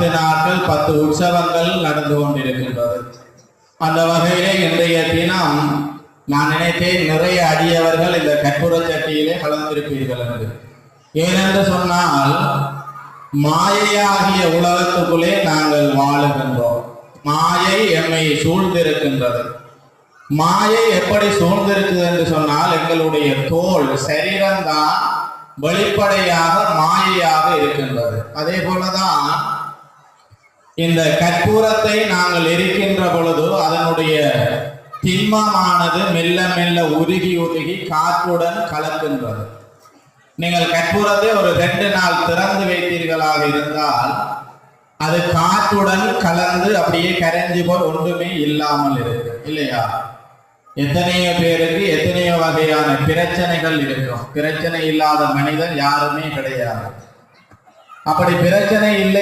10 நாட்கள் 10 உற்சவங்கள் நடந்து கொண்டிருக்கின்றது. அந்த வகையிலே இன்றைய தினம் நான் நினைத்தேன் நிறைய அடியவர்கள் இந்த கற்பூர சட்டியிலே கலந்திருப்பீர்கள் என்று. ஏனென்று சொன்னால் மாயையாகிய உலகத்துக்குள்ளே நாங்கள் வாழுகின்றோம். மாயை எம்மை சூழ்ந்திருக்கின்றது. மாயை எப்படி சூழ்ந்திருக்குது என்று சொன்னால் எங்களுடைய தோல் சரீரம்தான் வெளிப்படையாக மாயையாக இருக்கின்றது. அதே போலதான் இந்த கற்பூரத்தை நாங்கள் எரிக்கின்ற பொழுது அதனுடைய திண்மமானது மெல்ல மெல்ல உருகி உருகி காற்றுடன் கலக்கின்றது. நீங்கள் கற்பூரத்தை ஒரு 2 நாள் திறந்து வைத்தீர்களாக இருந்தால் அது காற்றுடன் கலந்து அப்படியே கரைஞ்சு போல் ஒன்றுமே இல்லாமல் இருக்கு இல்லையா? எத்தனையோ பேருக்கு எத்தனையோ வகையான பிரச்சனைகள் இருக்கும். பிரச்சனை இல்லாத மனிதன் யாருமே கிடையாது. அப்படி பிரச்சனை இல்லை